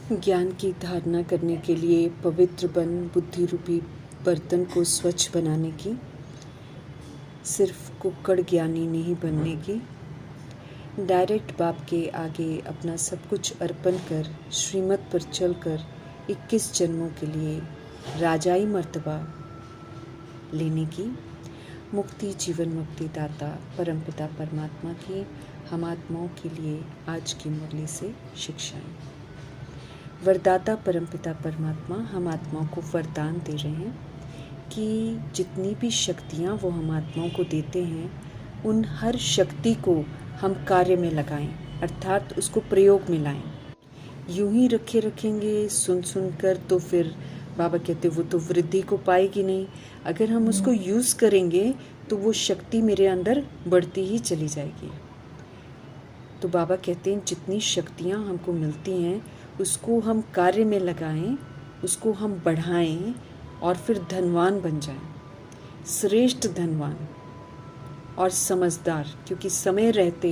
ज्ञान की धारणा करने के लिए पवित्र बन बुद्धि रूपी बर्तन को स्वच्छ बनाने की, सिर्फ कुक्कड़ ज्ञानी नहीं बनने की, डायरेक्ट बाप के आगे अपना सब कुछ अर्पण कर श्रीमत पर चलकर 21 जन्मों के लिए राजाई मर्तबा लेने की, मुक्ति जीवन मुक्ति दाता परमपिता परमात्मा की हम आत्माओं के लिए आज की मुरली से शिक्षाएं। वरदाता परमपिता परमात्मा हम आत्माओं को वरदान दे रहे हैं कि जितनी भी शक्तियाँ वो हम आत्माओं को देते हैं उन हर शक्ति को हम कार्य में लगाएं, अर्थात उसको प्रयोग में लाएं। यूं ही रखेंगे सुन कर तो फिर बाबा कहते वो तो वृद्धि को पाएगी नहीं। अगर हम उसको यूज़ करेंगे तो वो शक्ति मेरे अंदर बढ़ती ही चली जाएगी। तो बाबा कहते हैं जितनी शक्तियाँ हमको मिलती हैं उसको हम कार्य में लगाएं, उसको हम बढ़ाएं और फिर धनवान बन जाएं, श्रेष्ठ धनवान और समझदार, क्योंकि समय रहते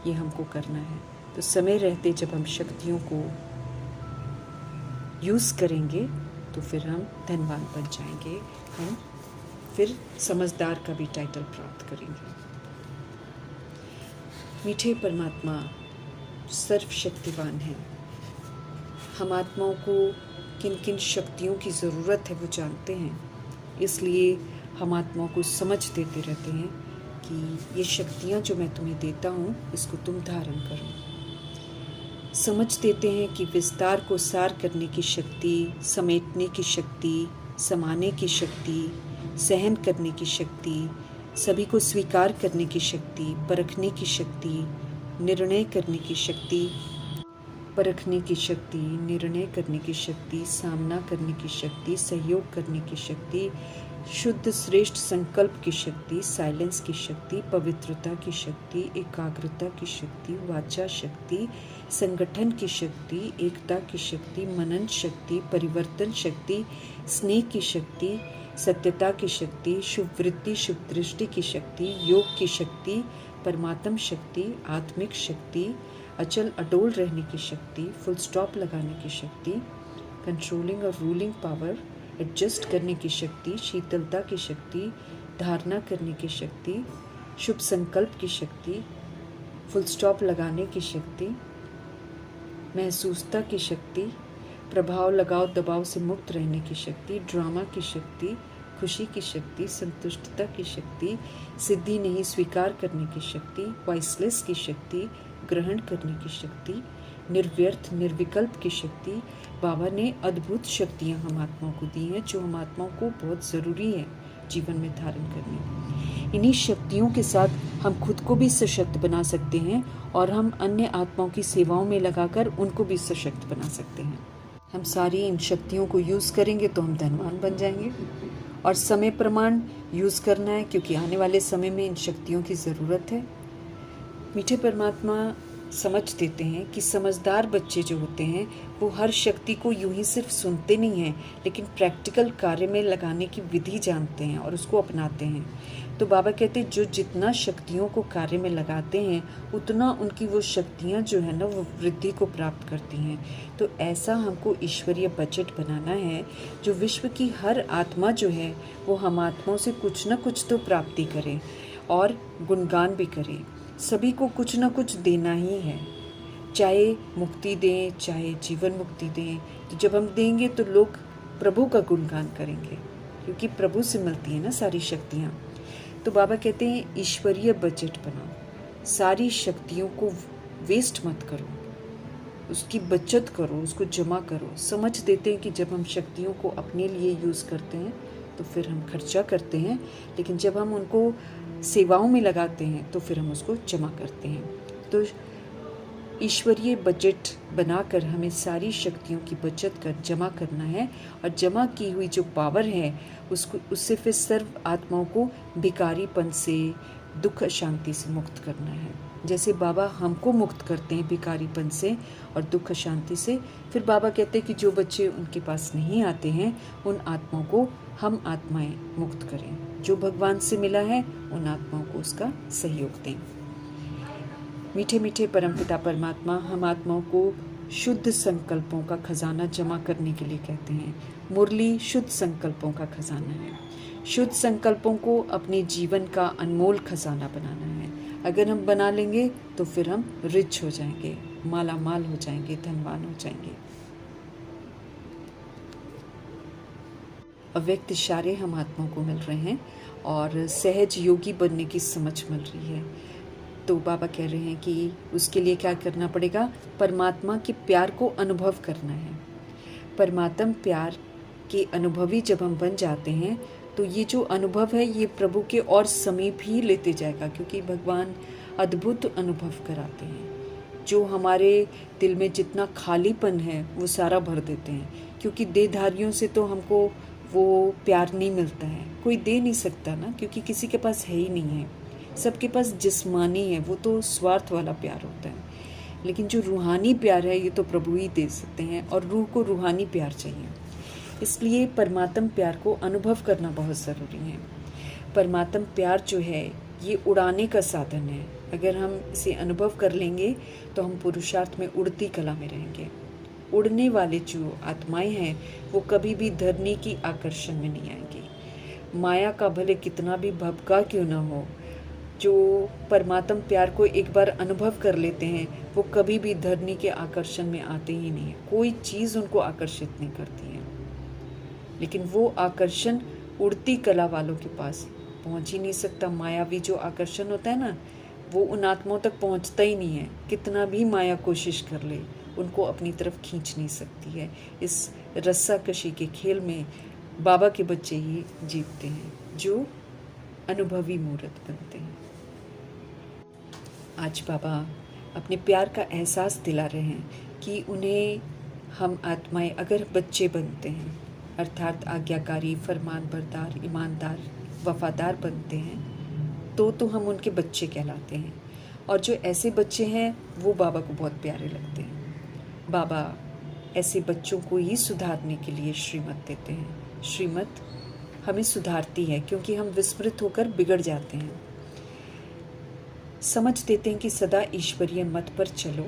ये हमको करना है। तो समय रहते जब हम शक्तियों को यूज़ करेंगे तो फिर हम धनवान बन जाएंगे, हम फिर समझदार का भी टाइटल प्राप्त करेंगे। मीठे परमात्मा सर्वशक्तिवान हैं। हम आत्माओं को किन किन शक्तियों की ज़रूरत है वो जानते हैं, इसलिए हम आत्माओं को समझ देते रहते हैं कि ये शक्तियाँ जो मैं तुम्हें देता हूँ इसको तुम धारण करो। समझ देते हैं कि विस्तार को सार करने की शक्ति, समेटने की शक्ति, समाने की शक्ति, सहन करने की शक्ति, सभी को स्वीकार करने की शक्ति, परखने की शक्ति, निर्णय करने की शक्ति, परखने की शक्ति, निर्णय करने की शक्ति, सामना करने की शक्ति, सहयोग करने की शक्ति, शुद्ध श्रेष्ठ संकल्प की शक्ति, साइलेंस की शक्ति, पवित्रता की शक्ति, एकाग्रता की शक्ति, वाचा शक्ति, संगठन की शक्ति, एकता की शक्ति, मनन शक्ति, परिवर्तन शक्ति, स्नेह की शक्ति, सत्यता की शक्ति, शुभ वृत्ति शुभ दृष्टि की शक्ति, योग की शक्ति, परमात्म शक्ति, आत्मिक शक्ति, अचल अडोल रहने की शक्ति, फुल स्टॉप लगाने की शक्ति, कंट्रोलिंग और रूलिंग पावर, एडजस्ट करने की शक्ति, शीतलता की शक्ति, धारणा करने की शक्ति, शुभ संकल्प की शक्ति, फुल स्टॉप लगाने की शक्ति, महसूसता की शक्ति, प्रभाव लगाव दबाव से मुक्त रहने की शक्ति, ड्रामा की शक्ति, खुशी की शक्ति, संतुष्टता की शक्ति, सिद्धि नहीं स्वीकार करने की शक्ति, वॉइसलेस की शक्ति, ग्रहण करने की शक्ति, निर्व्यर्थ निर्विकल्प की शक्ति। बाबा ने अद्भुत शक्तियाँ हम आत्माओं को दी हैं जो हम आत्माओं को बहुत ज़रूरी है जीवन में धारण करनी। इन्हीं शक्तियों के साथ हम खुद को भी सशक्त बना सकते हैं और हम अन्य आत्माओं की सेवाओं में लगाकर उनको भी सशक्त बना सकते हैं। हम सारी इन शक्तियों को यूज़ करेंगे तो हम धनवान बन जाएंगे। और समय प्रमाण यूज़ करना है क्योंकि आने वाले समय में इन शक्तियों की ज़रूरत है। मीठे परमात्मा समझ देते हैं कि समझदार बच्चे जो होते हैं वो हर शक्ति को यूं ही सिर्फ सुनते नहीं हैं, लेकिन प्रैक्टिकल कार्य में लगाने की विधि जानते हैं और उसको अपनाते हैं। तो बाबा कहते हैं जो जितना शक्तियों को कार्य में लगाते हैं उतना उनकी वो शक्तियाँ जो है ना वो वृद्धि को प्राप्त करती हैं। तो ऐसा हमको ईश्वरीय बजट बनाना है जो विश्व की हर आत्मा जो है वो हम आत्माओं से कुछ न कुछ तो प्राप्ति करे और गुणगान भी करे। सभी को कुछ न कुछ देना ही है, चाहे मुक्ति दें चाहे जीवन मुक्ति दें। तो जब हम देंगे तो लोग प्रभु का गुणगान करेंगे क्योंकि प्रभु से मिलती है ना सारी शक्तियाँ। तो बाबा कहते हैं ईश्वरीय बजट बनाओ, सारी शक्तियों को वेस्ट मत करो, उसकी बचत करो, उसको जमा करो। समझ देते हैं कि जब हम शक्तियों को अपने लिए यूज़ करते हैं तो फिर हम खर्चा करते हैं, लेकिन जब हम उनको सेवाओं में लगाते हैं तो फिर हम उसको जमा करते हैं। तो ईश्वरीय बजट बनाकर हमें सारी शक्तियों की बचत कर जमा करना है और जमा की हुई जो पावर है उससे फिर सर्व आत्माओं को भिखारीपन से, दुख अशांति से मुक्त करना है। जैसे बाबा हमको मुक्त करते हैं भिखारीपन से और दुख अशांति से, फिर बाबा कहते हैं कि जो बच्चे उनके पास नहीं आते हैं उन आत्माओं को हम आत्माएं मुक्त करें। जो भगवान से मिला है उन आत्माओं को उसका सहयोग दें। मीठे मीठे परमपिता परमात्मा हम आत्माओं को शुद्ध संकल्पों का खजाना जमा करने के लिए कहते हैं। मुरली शुद्ध संकल्पों का खजाना है। शुद्ध संकल्पों को अपने जीवन का अनमोल खजाना बनाना है। अगर हम बना लेंगे तो फिर हम रिच हो जाएंगे, माला माल हो जाएंगे, धनवान हो जाएंगे। अव्यक्त इशारे हम आत्मा को मिल रहे हैं और सहज योगी बनने की समझ मिल रही है। तो बाबा कह रहे हैं कि उसके लिए क्या करना पड़ेगा? परमात्मा के प्यार को अनुभव करना है। परमात्मा प्यार के अनुभवी जब हम बन जाते हैं तो ये जो अनुभव है ये प्रभु के और समीप ही लेते जाएगा, क्योंकि भगवान अद्भुत अनुभव कराते हैं। जो हमारे दिल में जितना खालीपन है वो सारा भर देते हैं, क्योंकि देहधारियों से तो हमको वो प्यार नहीं मिलता है, कोई दे नहीं सकता ना, क्योंकि किसी के पास है ही नहीं है। सबके पास जिस्मानी है, वो तो स्वार्थ वाला प्यार होता है। लेकिन जो रूहानी प्यार है ये तो प्रभु ही दे सकते हैं, और रूह को रूहानी प्यार चाहिए। इसलिए परमात्म प्यार को अनुभव करना बहुत ज़रूरी है। परमात्म प्यार जो है ये उड़ाने का साधन है। अगर हम इसे अनुभव कर लेंगे तो हम पुरुषार्थ में उड़ती कला में रहेंगे। उड़ने वाले जो आत्माएं हैं वो कभी भी धरनी की आकर्षण में नहीं आएंगी। माया का भले कितना भी भभका क्यों ना हो, जो परमात्म प्यार को एक बार अनुभव कर लेते हैं वो कभी भी धरनी के आकर्षण में आते ही नहीं है। कोई चीज़ उनको आकर्षित नहीं करती है। लेकिन वो आकर्षण उड़ती कला वालों के पास पहुंच ही नहीं सकता। मायावी जो आकर्षण होता है ना, वो उन आत्माओं तक पहुंचता ही नहीं है। कितना भी माया कोशिश कर ले, उनको अपनी तरफ खींच नहीं सकती है। इस रस्साकशी के खेल में बाबा के बच्चे ही जीतते हैं, जो अनुभवी मूर्त बनते हैं। आज बाबा अपने प्यार का एहसास दिला रहे हैं कि उन्हें हम आत्माएं अगर बच्चे बनते हैं, अर्थात आज्ञाकारी, फरमानबरदार, ईमानदार, वफादार बनते हैं तो हम उनके बच्चे कहलाते हैं। और जो ऐसे बच्चे हैं वो बाबा को बहुत प्यारे लगते हैं। बाबा ऐसे बच्चों को ही सुधारने के लिए श्रीमत देते हैं। श्रीमत हमें सुधारती है क्योंकि हम विस्मृत होकर बिगड़ जाते हैं। समझ देते हैं कि सदा ईश्वरीय मत पर चलो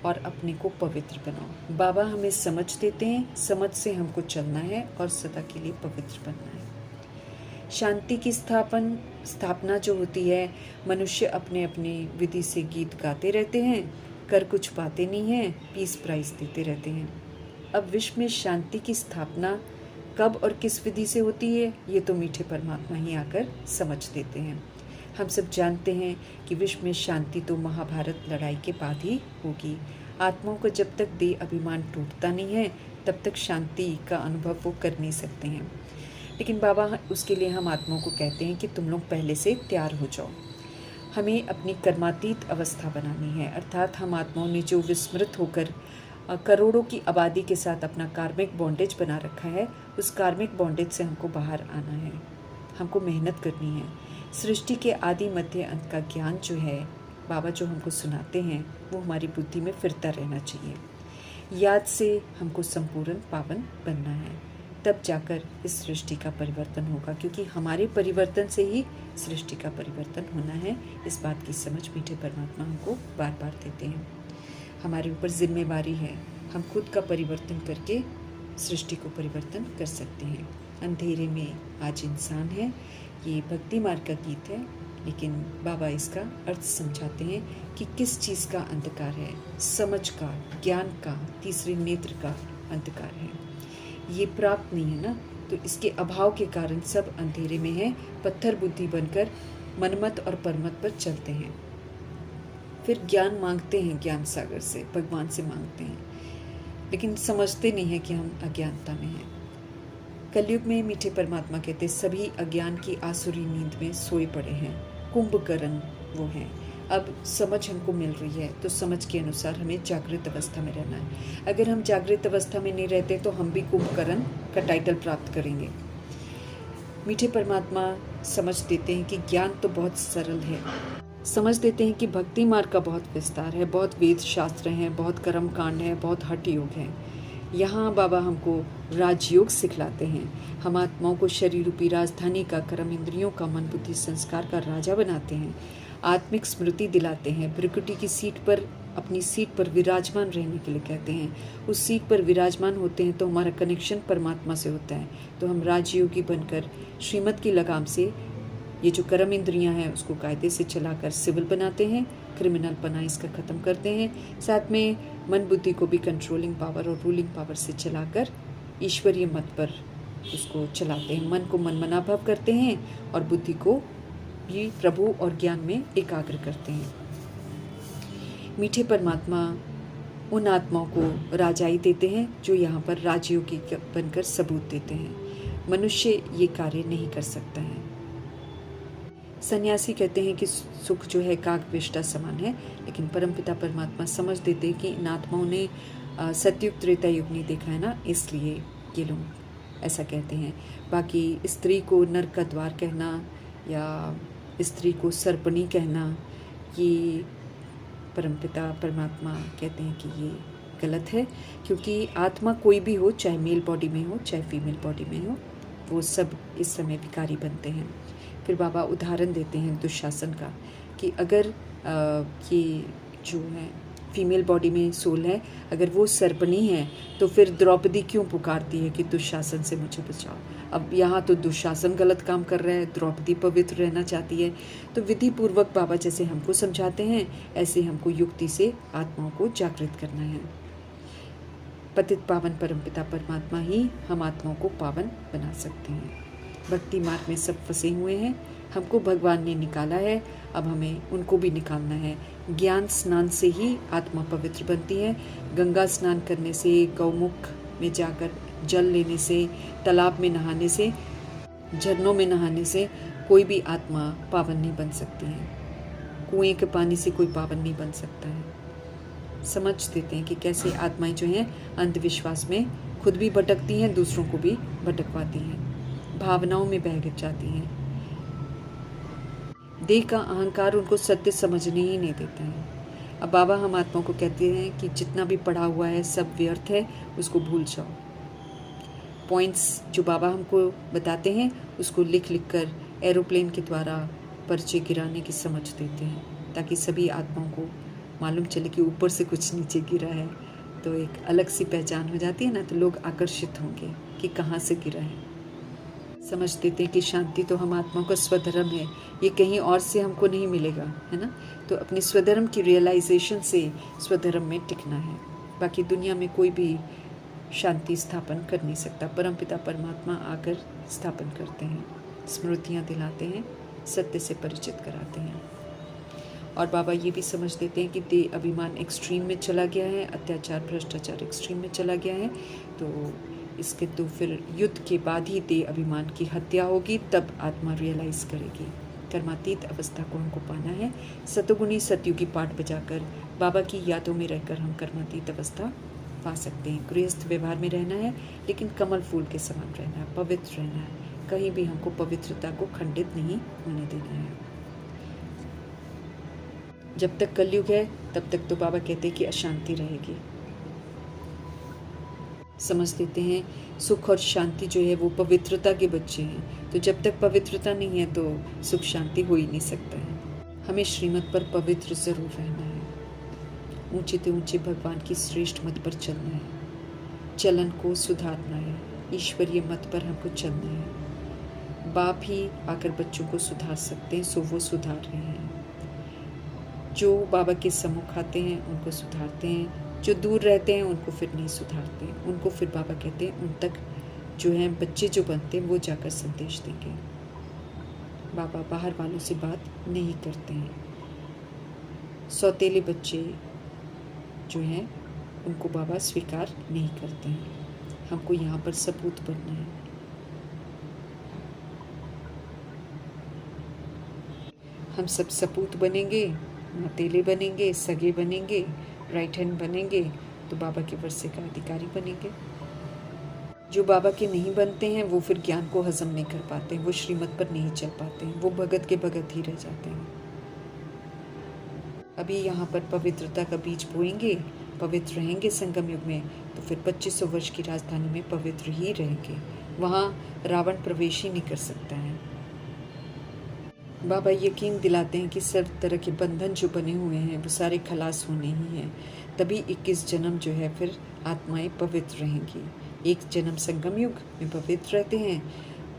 और अपने को पवित्र बनाओ। बाबा हमें समझ देते हैं, समझ से हमको चलना है और सदा के लिए पवित्र बनना है। शांति की स्थापना जो होती है, मनुष्य अपने अपने विधि से गीत गाते रहते हैं, कर कुछ पाते नहीं हैं, पीस प्राइज देते रहते हैं। अब विश्व में शांति की स्थापना कब और किस विधि से होती है ये तो मीठे परमात्मा ही आकर समझ देते हैं। हम सब जानते हैं कि विश्व में शांति तो महाभारत लड़ाई के बाद ही होगी। आत्माओं को जब तक देह अभिमान टूटता नहीं है तब तक शांति का अनुभव वो कर नहीं सकते हैं। लेकिन बाबा उसके लिए हम आत्माओं को कहते हैं कि तुम लोग पहले से तैयार हो जाओ। हमें अपनी कर्मातीत अवस्था बनानी है, अर्थात हम आत्माओं ने जो विस्मृत होकर करोड़ों की आबादी के साथ अपना कार्मिक बॉन्डेज बना रखा है, उस कार्मिक बॉन्डेज से हमको बाहर आना है। हमको मेहनत करनी है। सृष्टि के आदि मध्य अंत का ज्ञान जो है बाबा जो हमको सुनाते हैं वो हमारी बुद्धि में फिरता रहना चाहिए। याद से हमको संपूर्ण पावन बनना है, तब जाकर इस सृष्टि का परिवर्तन होगा, क्योंकि हमारे परिवर्तन से ही सृष्टि का परिवर्तन होना है। इस बात की समझ मीठे परमात्मा हमको बार बार देते हैं। हमारे ऊपर जिम्मेवारी है, हम खुद का परिवर्तन करके सृष्टि को परिवर्तन कर सकते हैं। अंधेरे में आज इंसान है, ये भक्ति मार्ग का गीत है, लेकिन बाबा इसका अर्थ समझाते हैं कि किस चीज़ का अंधकार है। समझ का, ज्ञान का, तीसरे नेत्र का अंधकार है। ये प्राप्त नहीं है ना, तो इसके अभाव के कारण सब अंधेरे में है। पत्थर बुद्धि बनकर मनमत और परमत पर चलते हैं, फिर ज्ञान मांगते हैं, ज्ञान सागर से, भगवान से मांगते हैं, लेकिन समझते नहीं है कि हम अज्ञानता में हैं। कलयुग में मीठे परमात्मा कहते सभी अज्ञान की आसुरी नींद में सोए पड़े हैं, कुंभकर्ण वो हैं। अब समझ हमको मिल रही है तो समझ के अनुसार हमें जागृत अवस्था में रहना है। अगर हम जागृत अवस्था में नहीं रहते तो हम भी कुंभकर्ण का टाइटल प्राप्त करेंगे। मीठे परमात्मा समझ देते हैं कि ज्ञान तो बहुत सरल है, समझ देते हैं कि भक्ति मार्ग का बहुत विस्तार है, बहुत वेद शास्त्र हैं, बहुत कर्म कांड है, बहुत हठ योग है। यहाँ बाबा हमको राजयोग सिखलाते हैं। हम आत्माओं को शरीर रूपी राजधानी का, कर्म इंद्रियों का, मन बुद्धि संस्कार का राजा बनाते हैं। आत्मिक स्मृति दिलाते हैं। भृकुटी की सीट पर अपनी सीट पर विराजमान रहने के लिए कहते हैं। उस सीट पर विराजमान होते हैं तो हमारा कनेक्शन परमात्मा से होता है। तो हम राजयोगी बनकर श्रीमत की लगाम से ये जो कर्म इंद्रियां हैं उसको कायदे से चलाकर सिविल बनाते हैं, क्रिमिनल पना इसका ख़त्म करते हैं। साथ में मन बुद्धि को भी कंट्रोलिंग पावर और रूलिंग पावर से चलाकर ईश्वरीय मत पर उसको चलाते हैं। मन को मनमना भाव करते हैं और बुद्धि को भी प्रभु और ज्ञान में एकाग्र करते हैं। मीठे परमात्मा उन आत्माओं को राजाई देते हैं जो यहाँ पर राजयोगी बनकर सबूत देते हैं। मनुष्य ये कार्य नहीं कर सकता है। सन्यासी कहते हैं कि सुख जो है काग विष्टा समान है, लेकिन परमपिता परमात्मा समझ देते हैं कि इन आत्माओं ने सतयुग त्रेता युग नहीं देखा है ना, इसलिए ये लोग ऐसा कहते हैं। बाकी स्त्री को नरक का द्वार कहना या स्त्री को सर्पणी कहना, ये परमपिता परमात्मा कहते हैं कि ये गलत है, क्योंकि आत्मा कोई भी हो, चाहे मेल बॉडी में हो चाहे फीमेल बॉडी में हो, वो सब इस समय विकारी बनते हैं। फिर बाबा उदाहरण देते हैं दुशासन का कि अगर ये जो है फीमेल बॉडी में सोल है, अगर वो सर्पणी है तो फिर द्रौपदी क्यों पुकारती है कि दुशासन से मुझे बचाओ। अब यहाँ तो दुशासन गलत काम कर रहा है, द्रौपदी पवित्र रहना चाहती है। तो विधि पूर्वक बाबा जैसे हमको समझाते हैं, ऐसे हमको युक्ति से आत्माओं को जागृत करना है। पतित पावन परमपिता परमात्मा ही हम आत्माओं को पावन बना सकते हैं। भक्ति मार्ग में सब फंसे हुए हैं, हमको भगवान ने निकाला है, अब हमें उनको भी निकालना है। ज्ञान स्नान से ही आत्मा पवित्र बनती है। गंगा स्नान करने से, गौमुख में जाकर जल लेने से, तालाब में नहाने से, झरनों में नहाने से कोई भी आत्मा पावन नहीं बन सकती है। कुएं के पानी से कोई पावन नहीं बन सकता है। समझ देते हैं कि कैसे आत्माएं जो हैं अंधविश्वास में खुद भी भटकती हैं, दूसरों को भी भटकवाती हैं, भावनाओं में बह जाती हैं। देह का अहंकार उनको सत्य समझने ही नहीं देता है। अब बाबा हम आत्माओं को कहते हैं कि जितना भी पढ़ा हुआ है सब व्यर्थ है, उसको भूल जाओ। पॉइंट्स जो बाबा हमको बताते हैं उसको लिख लिख कर एरोप्लेन के द्वारा पर्चे गिराने की समझ देते हैं, ताकि सभी आत्माओं को मालूम चले कि ऊपर से कुछ नीचे गिरा है, तो एक अलग सी पहचान हो जाती है ना, तो लोग आकर्षित होंगे कि कहाँ से गिरा है। समझ देते हैं कि शांति तो हम आत्माओं का स्वधर्म है, ये कहीं और से हमको नहीं मिलेगा, है ना। तो अपने स्वधर्म की रियलाइजेशन से स्वधर्म में टिकना है। बाकी दुनिया में कोई भी शांति स्थापन कर नहीं सकता। परमपिता परमात्मा आकर स्थापन करते हैं, स्मृतियाँ दिलाते हैं, सत्य से परिचित कराते हैं। और बाबा ये भी समझ देते हैं कि देह अभिमान एक्सट्रीम में चला गया है, अत्याचार भ्रष्टाचार एक्सट्रीम में चला गया है, तो इसके तो फिर युद्ध के बाद ही देह अभिमान की हत्या होगी, तब आत्मा रियलाइज़ करेगी। कर्मातीत अवस्था को हमको पाना है। सतोगुणी सतयुगी पाठ बजाकर बाबा की यादों में रहकर हम कर्मातीत अवस्था पा सकते हैं। गृहस्थ व्यवहार में रहना है, लेकिन कमल फूल के समान रहना है, पवित्र रहना है। कहीं भी हमको पवित्रता को खंडित नहीं होने देना है। जब तक कलयुग है तब तक तो बाबा कहते हैं कि अशांति रहेगी। समझ देते हैं सुख और शांति जो है वो पवित्रता के बच्चे हैं, तो जब तक पवित्रता नहीं है तो सुख शांति हो ही नहीं सकता है। हमें श्रीमत पर पवित्र जरूर रहना है, ऊंचे से ऊंचे भगवान की श्रेष्ठ मत पर चलना है, चलन को सुधारना है, ईश्वरीय मत पर हमको चलना है। बाप ही आकर बच्चों को सुधार सकते हैं, सो वो सुधार रहे हैं। जो बाबा के सम्मुख आते हैं उनको सुधारते हैं, जो दूर रहते हैं उनको फिर नहीं सुधारते, उनको फिर बाबा कहते हैं उन तक जो हैं बच्चे जो बनते हैं वो जाकर संदेश देंगे। बाबा बाहर वालों से बात नहीं करते हैं। सौतेले बच्चे जो हैं उनको बाबा स्वीकार नहीं करते हैं। हमको यहाँ पर सपूत बनना है। हम सब सपूत बनेंगे, मतेले बनेंगे, सगे बनेंगे, राइट हैंड बनेंगे, तो बाबा के वर्षे का अधिकारी बनेंगे। जो बाबा के नहीं बनते हैं वो फिर ज्ञान को हजम नहीं कर पाते हैं, वो श्रीमत पर नहीं चल पाते हैं, वो भगत के भगत ही रह जाते हैं। अभी यहाँ पर पवित्रता का बीज बोएंगे, पवित्र रहेंगे संगम युग में, तो फिर 2500 वर्ष की राजधानी में पवित्र ही रहेंगे। वहाँ रावण प्रवेश ही नहीं कर सकता है। बाबा यकीन दिलाते हैं कि सब तरह के बंधन जो बने हुए हैं वो सारे खलास होने ही हैं। तभी 21 जन्म जो है फिर आत्माएं पवित्र रहेंगी। एक जन्म संगम युग में पवित्र रहते हैं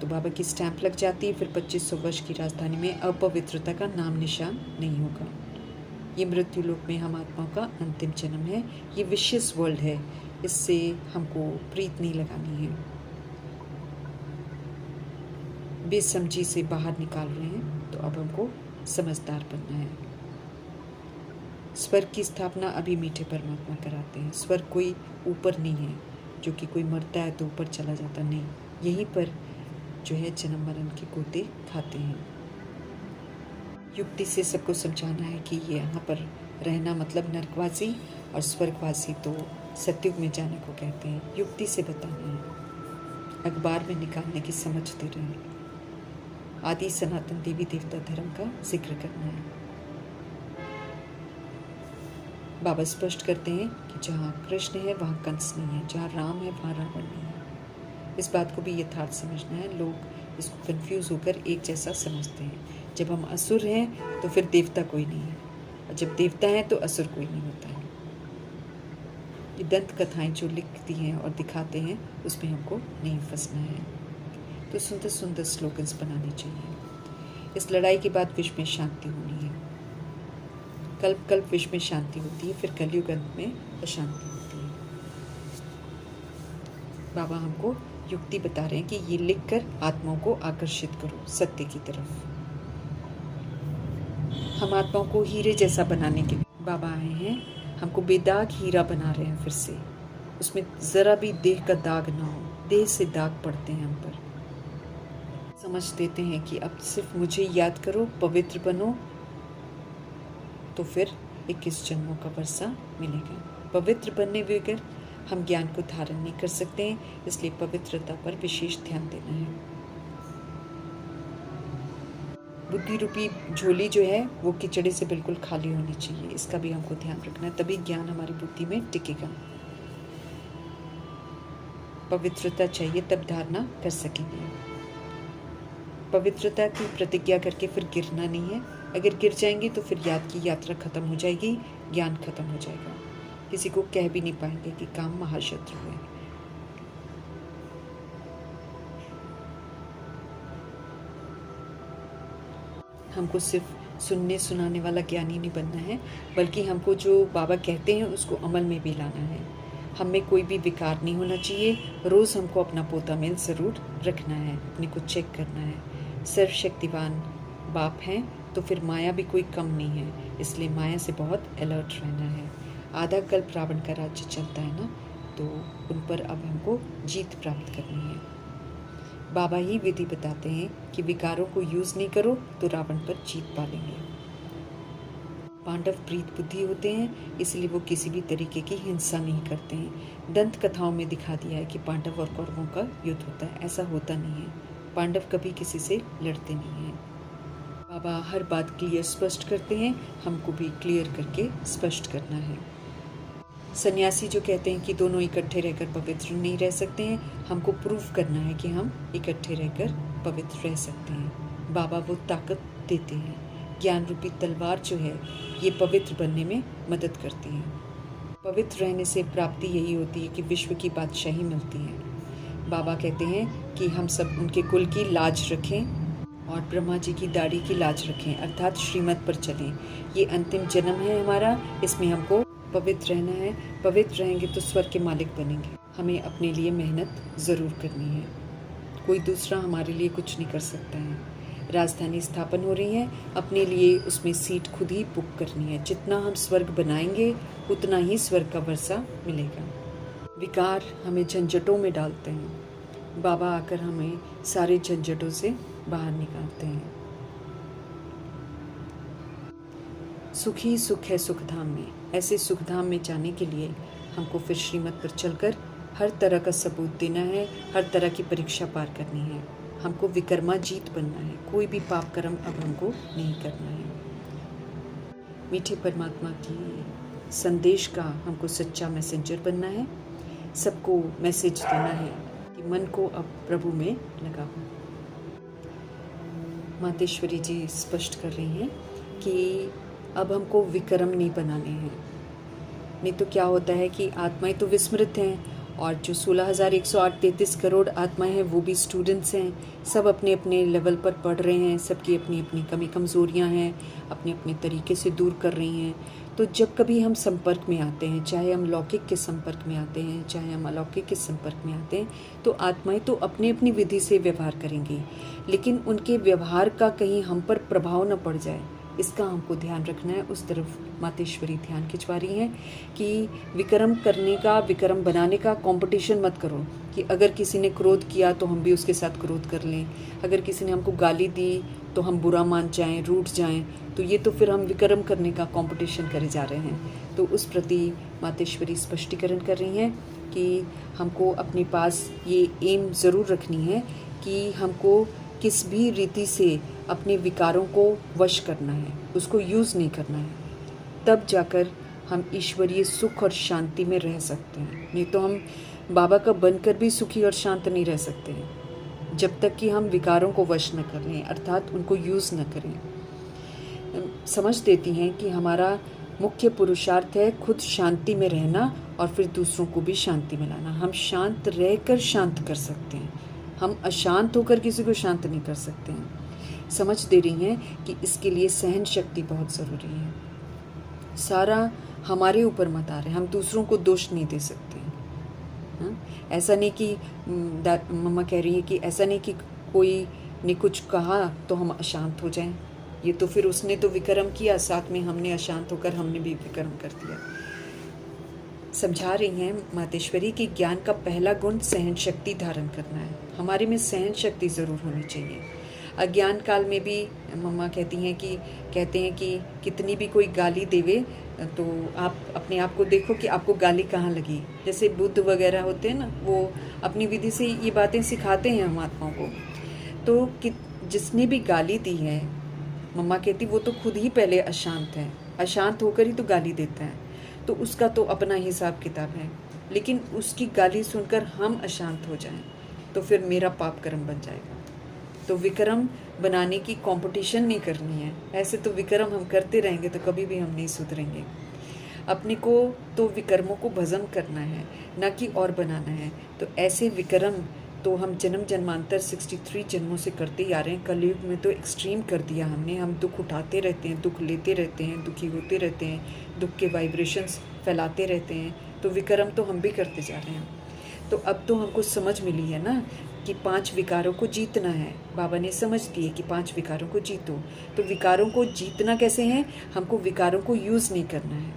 तो बाबा की स्टैंप लग जाती है, फिर 2500 वर्ष की राजधानी में अपवित्रता का नाम निशान नहीं होगा। ये मृत्यु लोक में हम आत्माओं का अंतिम जन्म है। ये विशियस वर्ल्ड है, इससे हमको प्रीत नहीं लगानी है। बेसमझी से बाहर निकाल रहे हैं तो अब हमको समझदार बनना है। स्वर्ग की स्थापना अभी मीठे परमात्मा कराते हैं। स्वर्ग कोई ऊपर नहीं है जो कि कोई मरता है तो ऊपर चला जाता, नहीं, यहीं पर जो है जन्म मरण के गोते खाते हैं। युक्ति से सबको समझाना है कि ये यहाँ पर रहना मतलब नरकवासी और स्वर्गवासी तो सतयुग में जाने को कहते हैं। युक्ति से बताना है, अखबार में निकालने की समझ दे रहे हैं। आदि सनातन देवी देवता धर्म का जिक्र करना है। बाबा स्पष्ट करते हैं कि जहाँ कृष्ण है वहाँ कंस नहीं है, जहाँ राम है वहाँ रावण नहीं है। इस बात को भी यथार्थ समझना है। लोग इसको कंफ्यूज होकर एक जैसा समझते हैं। जब हम असुर हैं तो फिर देवता कोई नहीं है, और जब देवता है तो असुर कोई नहीं होता है। ये दंत कथाएं जो लिखती हैं और दिखाते हैं उसमें हमको नहीं फंसना है। तो सुंदर सुंदर स्लोगन्स बनाने चाहिए। इस लड़ाई के बाद विश्व में शांति होनी है। कल्प कल्प विश्व में शांति होती है, फिर कलयुग अंत में अशांति होती है। बाबा हमको युक्ति बता रहे हैं कि ये लिखकर आत्माओं को आकर्षित करो सत्य की तरफ। हम आत्माओं को हीरे जैसा बनाने के लिए बाबा आए हैं। हमको बेदाग हीरा बना रहे हैं फिर से, उसमें जरा भी देह का दाग ना हो। देह से दाग पड़ते हैं हम पर। समझ देते हैं कि अब सिर्फ मुझे याद करो, पवित्र बनो, तो फिर 21 जन्मों का वर्षा मिलेगा। पवित्र बनने बगैर हम ज्ञान को धारण नहीं कर सकते हैं, इसलिए पवित्रता पर विशेष ध्यान देना है। बुद्धि रूपी झोली जो है वो किचड़े से बिल्कुल खाली होनी चाहिए, इसका भी हमको ध्यान रखना है, तभी ज्ञान हमारी बुद्धि में टिकेगा। पवित्रता चाहिए तब धारणा कर सकेंगे। पवित्रता की प्रतिज्ञा करके फिर गिरना नहीं है। अगर गिर जाएंगे तो फिर याद की यात्रा खत्म हो जाएगी, ज्ञान खत्म हो जाएगा। किसी को कह भी नहीं पाएंगे कि काम महाशत्रु है। हमको सिर्फ सुनने सुनाने वाला ज्ञानी नहीं बनना है, बल्कि हमको जो बाबा कहते हैं उसको अमल में भी लाना है। हम में कोई भी विकार नहीं होना चाहिए। रोज़ हमको अपना पोता में ज़रूर रखना है, अपने को चेक करना है। सर्वशक्तिवान बाप हैं तो फिर माया भी कोई कम नहीं है, इसलिए माया से बहुत अलर्ट रहना है। आधा कल्प रावण का राज्य चलता है ना, तो उन पर अब हमको जीत प्राप्त करनी है। बाबा ही विधि बताते हैं कि विकारों को यूज़ नहीं करो तो रावण पर जीत पा लेंगे। पांडव प्रीत बुद्धि होते हैं, इसलिए वो किसी भी तरीके की हिंसा नहीं करते हैं। दंत कथाओं में दिखा दिया है कि पांडव और कौरवों का युद्ध होता है, ऐसा होता नहीं है। पांडव कभी किसी से लड़ते नहीं हैं। बाबा हर बात क्लियर स्पष्ट करते हैं, हमको भी क्लियर करके स्पष्ट करना है। सन्यासी जो कहते हैं कि दोनों इकट्ठे रहकर पवित्र नहीं रह सकते हैं, हमको प्रूफ करना है कि हम इकट्ठे रहकर पवित्र रह सकते हैं। बाबा वो ताकत देते हैं। ज्ञान रूपी तलवार जो है ये पवित्र बनने में मदद करती है। पवित्र रहने से प्राप्ति यही होती है कि विश्व की बादशाही मिलती है। बाबा कहते हैं कि हम सब उनके कुल की लाज रखें और ब्रह्मा जी की दाढ़ी की लाज रखें, अर्थात श्रीमत पर चलें। ये अंतिम जन्म है हमारा, इसमें हमको पवित्र रहना है। पवित्र रहेंगे तो स्वर्ग के मालिक बनेंगे। हमें अपने लिए मेहनत ज़रूर करनी है, कोई दूसरा हमारे लिए कुछ नहीं कर सकता है। राजधानी स्थापन हो रही है, अपने लिए उसमें सीट खुद ही बुक करनी है। जितना हम स्वर्ग बनाएंगे उतना ही स्वर्ग का वर्षा मिलेगा। विकार हमें झंझटों में डालते हैं, बाबा आकर हमें सारे झंझटों से बाहर निकालते हैं। सुख ही सुख है सुखधाम में। ऐसे सुखधाम में जाने के लिए हमको फिर श्रीमत पर चलकर हर तरह का सबूत देना है, हर तरह की परीक्षा पार करनी है। हमको विकर्मा जीत बनना है, कोई भी पाप कर्म अब हमको नहीं करना है। मीठे परमात्मा की संदेश का हमको सच्चा मैसेंजर बनना है। सबको मैसेज देना है कि मन को अब प्रभु में लगाओ। मातेश्वरी जी स्पष्ट कर रही हैं कि अब हमको विक्रम नहीं बनाने हैं। नहीं तो क्या होता है कि आत्माएं तो विस्मृत हैं, और जो 16,108 करोड़ आत्माएं हैं वो भी स्टूडेंट्स हैं। सब अपने अपने लेवल पर पढ़ रहे हैं, सबकी अपनी अपनी कमी कमज़ोरियाँ हैं, अपने अपने तरीके से दूर कर रही हैं। तो जब कभी हम संपर्क में आते हैं, चाहे हम लौकिक के संपर्क में आते हैं, चाहे हम अलौकिक के संपर्क में आते हैं, तो आत्माएं तो अपनी अपनी विधि से व्यवहार करेंगी, लेकिन उनके व्यवहार का कहीं हम पर प्रभाव न पड़ जाए, इसका हमको ध्यान रखना है। उस तरफ मातेश्वरी ध्यान खिंचवा रही हैं कि विक्रम करने का, विक्रम बनाने का कंपटीशन मत करो कि अगर किसी ने क्रोध किया तो हम भी उसके साथ क्रोध कर लें, अगर किसी ने हमको गाली दी तो हम बुरा मान जाएं, रूठ जाएं, तो ये तो फिर हम विक्रम करने का कंपटीशन करे जा रहे हैं। तो उस प्रति मातेश्वरी स्पष्टीकरण कर रही हैं कि हमको अपने पास ये एम ज़रूर रखनी है कि हमको किस भी रीति से अपने विकारों को वश करना है, उसको यूज़ नहीं करना है, तब जाकर हम ईश्वरीय सुख और शांति में रह सकते हैं। नहीं तो हम बाबा का बनकर भी सुखी और शांत नहीं रह सकते हैं, जब तक कि हम विकारों को वश न कर लें, अर्थात उनको यूज़ न करें। समझ देती हैं कि हमारा मुख्य पुरुषार्थ है खुद शांति में रहना और फिर दूसरों को भी शांति में लाना। हम शांत रहकर शांत कर सकते हैं, हम अशांत होकर किसी को शांत नहीं कर सकते हैं। समझ दे रही हैं कि इसके लिए सहन शक्ति बहुत ज़रूरी है। सारा हमारे ऊपर मत आ रहे, हम दूसरों को दोष नहीं दे सकते। ऐसा नहीं कि मम्मा कह रही है कि ऐसा नहीं कि कोई ने कुछ कहा तो हम अशांत हो जाएं। ये तो फिर उसने तो विक्रम किया, साथ में हमने अशांत होकर हमने भी विक्रम कर दिया। समझा रही हैं मातेश्वरी कि ज्ञान का पहला गुण सहन शक्ति धारण करना है। हमारे में सहन शक्ति ज़रूर होनी चाहिए। अज्ञान काल में भी मम्मा कहते हैं कि कितनी भी कोई गाली देवे तो आप अपने आप को देखो कि आपको गाली कहाँ लगी। जैसे बुद्ध वगैरह होते हैं ना, वो अपनी विधि से ये बातें सिखाते हैं हम आत्माओं को। तो कि जिसने भी गाली दी है, मम्मा कहती वो तो खुद ही पहले अशांत है, अशांत होकर ही तो गाली देता है, तो उसका तो अपना हिसाब किताब है। लेकिन उसकी गाली सुनकर हम अशांत हो जाएं तो फिर मेरा पाप कर्म बन जाएगा। तो विक्रम बनाने की कंपटीशन नहीं करनी है। ऐसे तो विक्रम हम करते रहेंगे तो कभी भी हम नहीं सुधरेंगे। अपने को तो विक्रमों को भस्म करना है, ना कि और बनाना है। तो ऐसे विक्रम तो हम जन्म जन्मांतर 63 जन्मों से करते ही आ रहे हैं। कलयुग में तो एक्सट्रीम कर दिया हमने। हम दुख उठाते रहते हैं, दुख लेते रहते हैं, दुखी होते रहते हैं, दुख के वाइब्रेशंस फैलाते रहते हैं। तो विक्रम तो हम भी करते जा रहे हैं। तो अब तो हमको समझ मिली है ना कि 5 विकारों को जीतना है। बाबा ने समझ दिए कि 5 विकारों को जीतो। तो विकारों को जीतना कैसे है? हमको विकारों को यूज़ नहीं करना है।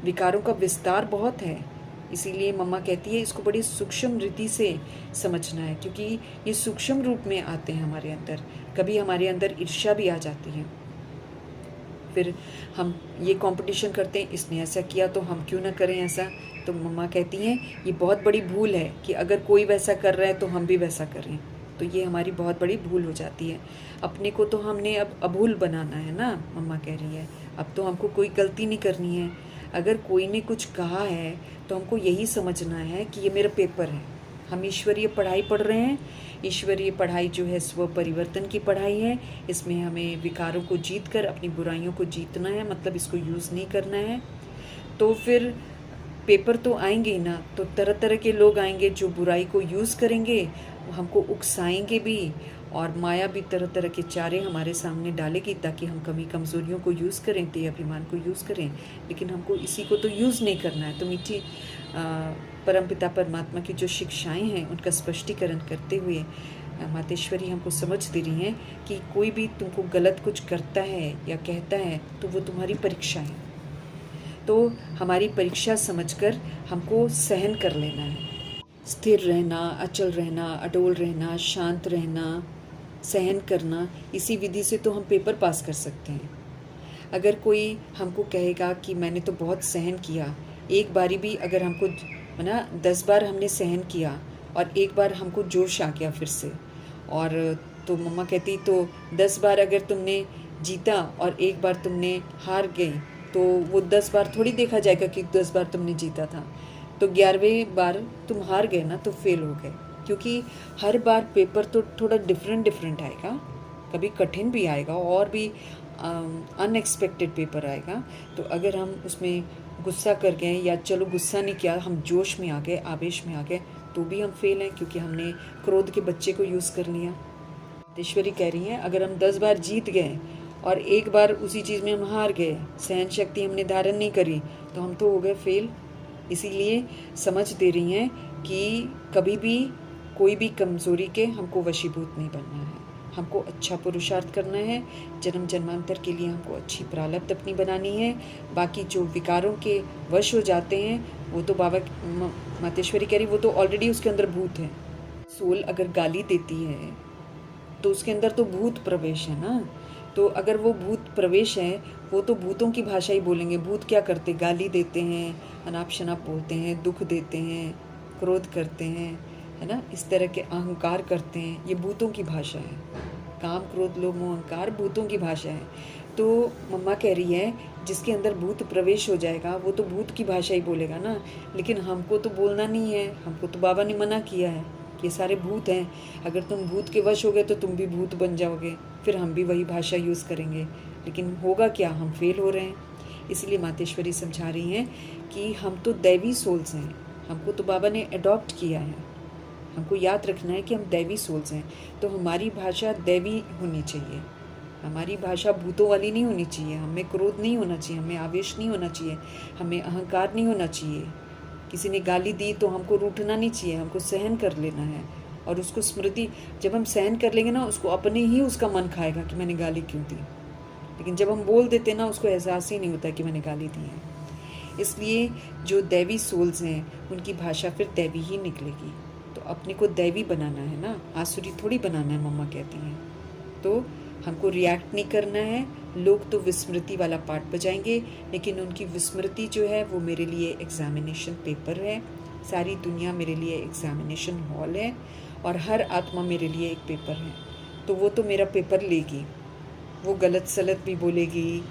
विकारों का विस्तार बहुत है, इसीलिए मम्मा कहती है इसको बड़ी सूक्ष्म रीति से समझना है, क्योंकि ये सूक्ष्म रूप में आते हैं हमारे अंदर। कभी हमारे अंदर ईर्ष्या भी आ जाती है, फिर हम ये कंपटीशन करते हैं, इसने ऐसा किया तो हम क्यों ना करें ऐसा। तो मम्मा कहती हैं ये बहुत बड़ी भूल है कि अगर कोई वैसा कर रहा है तो हम भी वैसा करें। तो ये हमारी बहुत बड़ी भूल हो जाती है। अपने को तो हमने अब अभूल बनाना है ना, मम्मा कह रही है। अब तो हमको कोई गलती नहीं करनी है। अगर कोई ने कुछ कहा है तो हमको यही समझना है कि ये मेरा पेपर है। हम ईश्वरीय पढ़ाई पढ़ रहे हैं। ईश्वरीय पढ़ाई जो है स्व परिवर्तन की पढ़ाई है। इसमें हमें विकारों को जीत कर अपनी बुराइयों को जीतना है, मतलब इसको यूज़ नहीं करना है। तो फिर पेपर तो आएंगे ही ना, तो तरह तरह के लोग आएंगे जो बुराई को यूज़ करेंगे, हमको उकसाएंगे भी, और माया भी तरह तरह के चारे हमारे सामने डालेगी ताकि हम कमी कमज़ोरियों को यूज़ करें, ते अभिमान को यूज़ करें। लेकिन हमको इसी को तो यूज़ नहीं करना है। तो मीठी परमपिता परमात्मा की जो शिक्षाएं हैं उनका स्पष्टीकरण करते हुए मातेश्वरी हमको समझ दे रही हैं कि कोई भी तुमको गलत कुछ करता है या कहता है तो वो तुम्हारी परीक्षा है। तो हमारी परीक्षा समझकर हमको सहन कर लेना है। स्थिर रहना, अचल रहना, अडोल रहना, शांत रहना, सहन करना, इसी विधि से तो हम पेपर पास कर सकते हैं। अगर कोई हमको कहेगा कि मैंने तो बहुत सहन किया, एक बारी भी अगर हमको ना 10 बार हमने सहन किया और एक बार हमको जोश आ गया फिर से, और तो मम्मा कहती तो 10 बार अगर तुमने जीता और एक बार तुमने हार गई तो वो 10 बार थोड़ी देखा जाएगा कि 10 बार तुमने जीता था। तो 11वें बार तुम हार गए ना तो फेल हो गए, क्योंकि हर बार पेपर तो थोड़ा डिफरेंट आएगा। कभी कठिन भी आएगा और भी अनएक्सपेक्टेड पेपर आएगा। तो अगर हम उसमें गुस्सा कर गए या चलो गुस्सा नहीं किया, हम जोश में आ गए, आवेश में आ गए, तो भी हम फेल हैं, क्योंकि हमने क्रोध के बच्चे को यूज़ कर लिया। ईश्वरी कह रही हैं अगर हम 10 बार जीत गए और एक बार उसी चीज़ में हम हार गए, सहन शक्ति हमने धारण नहीं करी, तो हम तो हो गए फेल। इसीलिए समझ दे रही हैं कि कभी भी कोई भी कमज़ोरी के हमको वशीभूत नहीं बनना है, हमको अच्छा पुरुषार्थ करना है, जन्म जन्मांतर के लिए हमको अच्छी प्रारब्ध अपनी बनानी है। बाकी जो विकारों के वश हो जाते हैं वो तो बाबा मातेश्वरी कह रही वो तो ऑलरेडी उसके अंदर भूत है। सोल अगर गाली देती है तो उसके अंदर तो भूत प्रवेश है ना। तो अगर वो भूत प्रवेश है, वो तो भूतों की भाषा ही बोलेंगे। भूत क्या करते, गाली देते हैं, अनाप शनाप बोलते हैं, दुख देते हैं, क्रोध करते हैं, है ना, इस तरह के अहंकार करते हैं। ये भूतों की भाषा है। काम क्रोध लोभ मोह अहंकार भूतों की भाषा है। तो मम्मा कह रही है जिसके अंदर भूत प्रवेश हो जाएगा वो तो भूत की भाषा ही बोलेगा ना। लेकिन हमको तो बोलना नहीं है, हमको तो बाबा ने मना किया है कि ये सारे भूत हैं, अगर तुम भूत के वश हो गए तो तुम भी भूत बन जाओगे, फिर हम भी वही भाषा यूज़ करेंगे। लेकिन होगा क्या, हम फेल हो रहे हैं। इसलिए मातेश्वरी समझा रही हैं कि हम तो दैवी सोल्स हैं, हमको तो बाबा ने अडॉप्ट किया है। हमको याद रखना है कि हम दैवी सोल्स हैं, तो हमारी भाषा दैवी होनी चाहिए। हमारी भाषा भूतों वाली नहीं होनी चाहिए। हमें क्रोध नहीं होना चाहिए, हमें आवेश नहीं होना चाहिए, हमें अहंकार नहीं होना चाहिए। किसी ने गाली दी तो हमको रूठना नहीं चाहिए, हमको सहन कर लेना है। और उसको स्मृति, जब हम सहन कर लेंगे ना, उसको अपने ही उसका मन खाएगा कि मैंने गाली क्यों दी। लेकिन जब हम बोल देते ना, उसको एहसास ही नहीं होता कि मैंने गाली दी है। इसलिए जो दैवी सोल्स हैं उनकी भाषा फिर दैवी ही निकलेगी। तो अपने को दैवी बनाना है ना, आसुरी थोड़ी बनाना है, मम्मा कहती हैं। तो हमको रिएक्ट नहीं करना है। लोग तो विस्मृति वाला पार्ट बजाएंगे, लेकिन उनकी विस्मृति जो है वो मेरे लिए एग्जामिनेशन पेपर है। सारी दुनिया मेरे लिए एग्जामिनेशन हॉल है और हर आत्मा मेरे लिए एक पेपर है। तो वो तो मेरा पेपर लेगी, वो गलत सलत भी बोलेगी,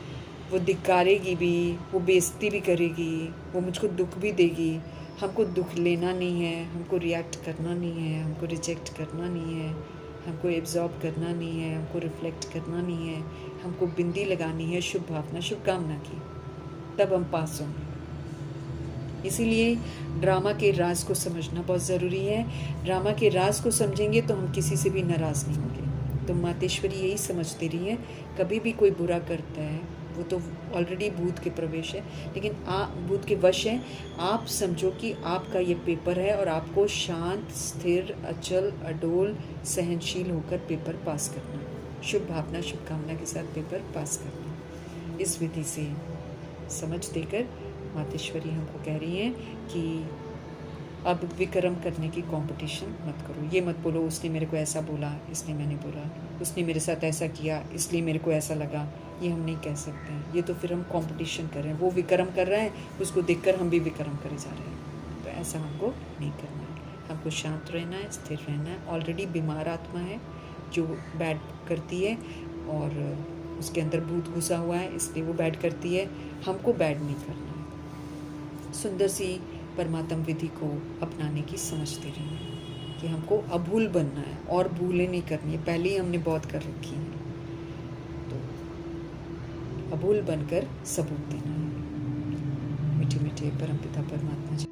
वो धिक्कारेगी भी, वो बेइज्जती भी करेगी, वो मुझको दुख भी देगी। हमको दुख लेना नहीं है, हमको रिएक्ट करना नहीं है, हमको रिजेक्ट करना नहीं है, हमको एब्जॉर्ब करना नहीं है, हमको रिफ्लेक्ट करना नहीं है। हमको बिंदी लगानी है शुभ भावना शुभकामना की, तब हम पास होंगे। इसीलिए ड्रामा के राज को समझना बहुत ज़रूरी है। ड्रामा के राज को समझेंगे तो हम किसी से भी नाराज़ नहीं होंगे। तो मातेश्वरी यही समझ दे रही है, कभी भी कोई बुरा करता है वो तो ऑलरेडी भूत के प्रवेश है, लेकिन आप भूत के वश हैं। आप समझो कि आपका ये पेपर है और आपको शांत, स्थिर, अचल, अडोल, सहनशील होकर पेपर पास करना, शुभ भावना शुभकामना के साथ पेपर पास करना। इस विधि से समझ देकर मातेश्वरी हमको कह रही हैं कि अब विक्रम करने की कंपटीशन मत करो। ये मत बोलो उसने मेरे को ऐसा बोला इसलिए मैंने बोला, उसने मेरे साथ ऐसा किया इसलिए मेरे को ऐसा लगा। ये हम नहीं कह सकते हैं। ये तो फिर हम कंपटीशन कर रहे हैं। वो विक्रम कर रहा है, उसको देखकर हम भी विक्रम करे जा रहे हैं। तो ऐसा हमको नहीं करना है। हमको शांत रहना है, स्थिर रहना है। ऑलरेडी बीमार आत्मा है जो बैड करती है और उसके अंदर भूत घुसा हुआ है, इसलिए वो बैड करती है। हमको बैड नहीं करना है। सुंदर सी परमात्म विधि को अपनाने की समझ दे रही है कि हमको अभूल बनना है और भूलें नहीं करनी है। पहले ही हमने बहुत कर रखी है, तो अभूल बनकर सबूत देना है। मीठे मीठे परमपिता परमात्मा जी